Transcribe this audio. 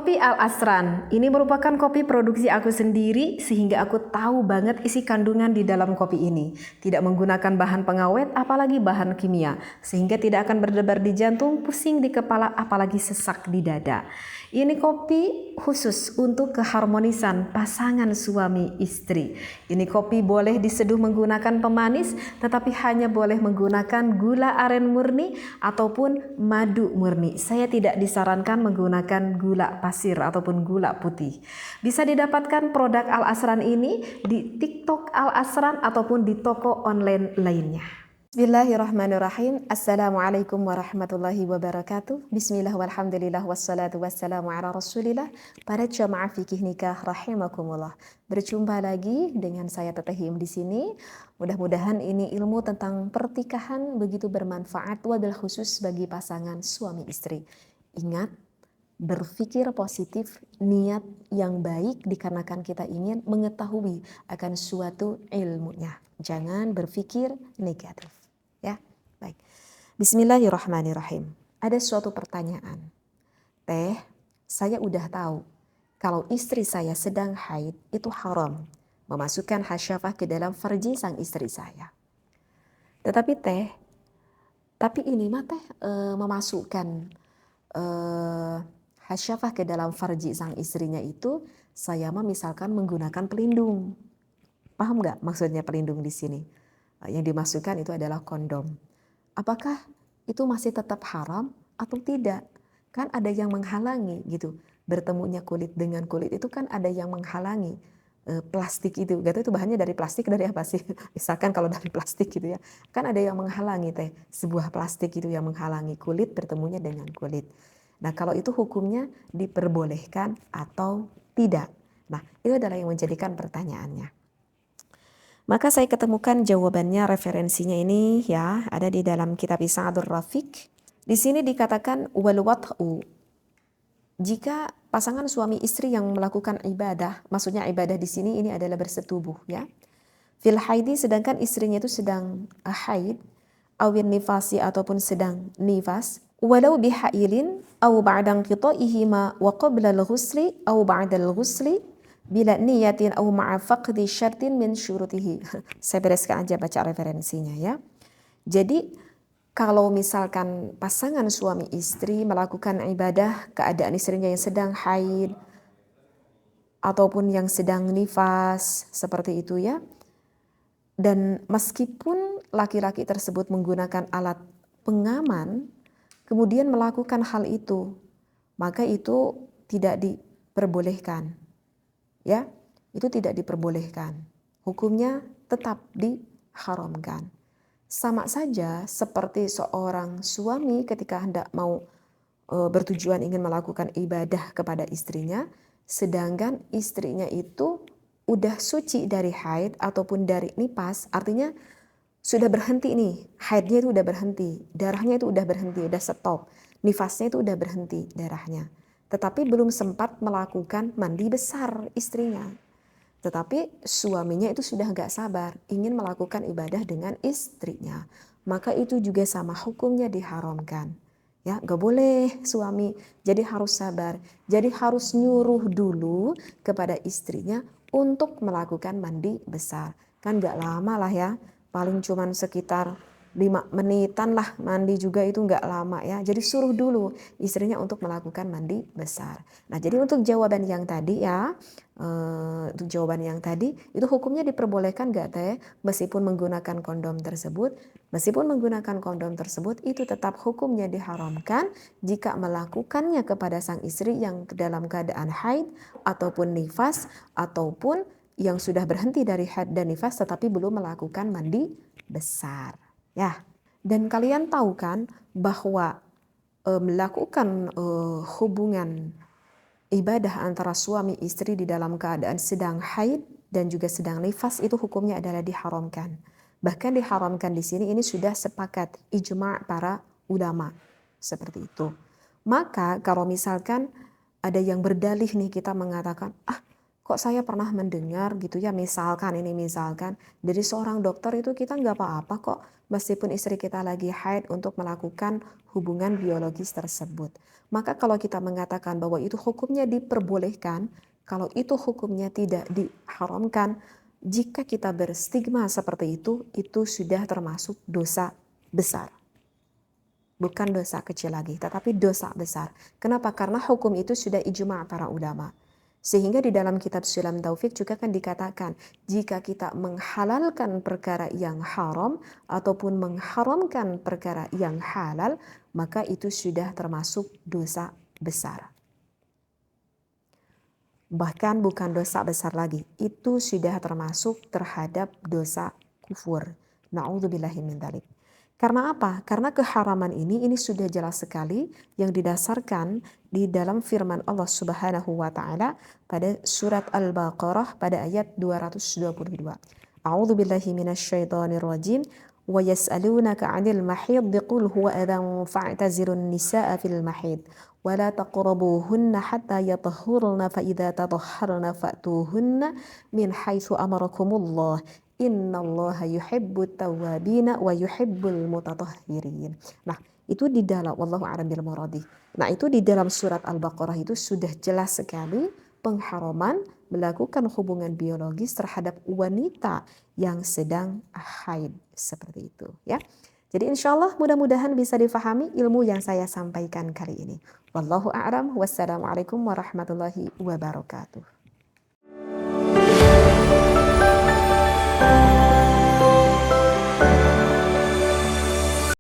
Kopi Al Asran, ini merupakan kopi produksi aku sendiri sehingga aku tahu banget isi kandungan di dalam kopi ini. Tidak menggunakan bahan pengawet apalagi bahan kimia, sehingga tidak akan berdebar di jantung, pusing di kepala apalagi sesak di dada. Ini kopi khusus untuk keharmonisan pasangan suami istri. Ini kopi boleh diseduh menggunakan pemanis, tetapi hanya boleh menggunakan gula aren murni ataupun madu murni. Saya tidak disarankan menggunakan gula pasir ataupun gula putih. Bisa didapatkan produk Al Asran ini di TikTok Al Asran ataupun di toko online lainnya. Bismillahirrahmanirrahim. Assalamualaikum warahmatullahi wabarakatuh. Bismillah walhamdulillah wassalatu wassalamu ala rasulillah. Para jamaah fikih nikah rahimakumullah. Berjumpa lagi dengan saya Teteh Him di sini. Mudah-mudahan ini ilmu tentang pertikahan begitu bermanfaat wabil khusus bagi pasangan suami istri. Ingat, berpikir positif, niat yang baik dikarenakan kita ingin mengetahui akan suatu ilmunya. Jangan berpikir negatif. Ya, baik. Bismillahirrahmanirrahim. Ada suatu pertanyaan. Teh, saya udah tahu kalau istri saya sedang haid itu haram memasukkan hasyafah ke dalam farji sang istri saya. Tetapi tapi ini mah teh memasukkan hasyafah ke dalam farji sang istrinya itu saya mah misalkan menggunakan pelindung. Paham nggak maksudnya pelindung di sini? Yang dimasukkan itu adalah kondom. Apakah itu masih tetap haram atau tidak? Kan ada yang menghalangi gitu. Bertemunya kulit dengan kulit itu kan ada yang menghalangi. Plastik itu, gak tahu itu bahannya dari plastik dari apa sih? Misalkan kalau dari plastik gitu ya. Kan ada yang menghalangi sebuah plastik itu yang menghalangi kulit bertemunya dengan kulit. Nah kalau itu hukumnya diperbolehkan atau tidak? Nah itu adalah yang menjadikan pertanyaannya. Maka saya ketemukan jawabannya, referensinya ini ya, ada di dalam kitab Sa'dur Rafiq. Di sini dikatakan wal wat'u. Jika pasangan suami istri yang melakukan ibadah, maksudnya ibadah di sini ini adalah bersetubuh ya. Fil haidi, sedangkan istrinya itu sedang haid, awin nifasi ataupun sedang nifas, walau bihailin aw ba'da inqita'ihima wa qabla al-ghusli aw ba'da al-ghusli bila niyatin au ma'a faqdi syartin min syurutihi. Saya bereskan aja baca referensinya ya. Jadi kalau misalkan pasangan suami istri melakukan ibadah keadaan istrinya yang sedang haid ataupun yang sedang nifas seperti itu ya. Dan meskipun laki-laki tersebut menggunakan alat pengaman kemudian melakukan hal itu, maka itu tidak diperbolehkan. Ya, itu tidak diperbolehkan. Hukumnya tetap diharamkan. Sama saja seperti seorang suami ketika hendak mau bertujuan ingin melakukan ibadah kepada istrinya, sedangkan istrinya itu udah suci dari haid ataupun dari nifas, artinya sudah berhenti nih, haidnya itu udah berhenti, darahnya itu udah berhenti, udah stop, nifasnya itu udah berhenti darahnya. Tetapi belum sempat melakukan mandi besar istrinya. Tetapi suaminya itu sudah gak sabar, ingin melakukan ibadah dengan istrinya. Maka itu juga sama hukumnya diharamkan. Ya, gak boleh suami, jadi harus sabar. Jadi harus nyuruh dulu kepada istrinya untuk melakukan mandi besar. Kan gak lama lah ya, paling cuman sekitar 5 menitan lah mandi juga itu nggak lama ya. Jadi suruh dulu istrinya untuk melakukan mandi besar. Nah jadi untuk jawaban yang tadi ya, untuk jawaban yang tadi itu hukumnya diperbolehkan nggak teh meskipun menggunakan kondom tersebut. Meskipun menggunakan kondom tersebut itu tetap hukumnya diharamkan jika melakukannya kepada sang istri yang dalam keadaan haid ataupun nifas ataupun yang sudah berhenti dari haid dan nifas tetapi belum melakukan mandi besar. Ya, dan kalian tahu kan bahwa melakukan hubungan ibadah antara suami istri di dalam keadaan sedang haid dan juga sedang nifas itu hukumnya adalah diharamkan. Bahkan diharamkan di sini ini sudah sepakat ijma' para ulama seperti itu. Maka kalau misalkan ada yang berdalih nih kita mengatakan kok saya pernah mendengar gitu ya, misalkan dari seorang dokter itu kita nggak apa-apa kok meskipun istri kita lagi haid untuk melakukan hubungan biologis tersebut. Maka kalau kita mengatakan bahwa itu hukumnya diperbolehkan, kalau itu hukumnya tidak diharamkan, jika kita berstigma seperti itu sudah termasuk dosa besar. Bukan dosa kecil lagi, tetapi dosa besar. Kenapa? Karena hukum itu sudah ijma' para ulama. Sehingga di dalam kitab Sulam Taufik juga kan dikatakan, jika kita menghalalkan perkara yang haram ataupun mengharamkan perkara yang halal, maka itu sudah termasuk dosa besar. Bahkan bukan dosa besar lagi, itu sudah termasuk terhadap dosa kufur. Na'udzubillahi min dzalik. Karena apa? Karena keharaman ini sudah jelas sekali yang didasarkan di dalam firman Allah Subhanahu wa taala pada surat Al-Baqarah pada ayat 222. A'udzu billahi minasyaitonir rajim. Wa yas'alunaka 'anil mahid qul huwa adhan fa'tazirun nisaa fil mahid wa la taqrabuhunna hatta yatahhurna fa idza tatahharna fa'tuhunna min haitsu amarakumullah. Innallaha yuhibbut tawwabina wa yuhibbul mutatahhirin. Nah, itu di dalam wallahu a'lam bil muradi. Nah, itu di dalam surat Al-Baqarah itu sudah jelas sekali pengharaman melakukan hubungan biologis terhadap wanita yang sedang haid seperti itu ya. Jadi insyaallah mudah-mudahan bisa difahami ilmu yang saya sampaikan kali ini. Wallahu a'lam. Wassalamualaikum warahmatullahi wabarakatuh.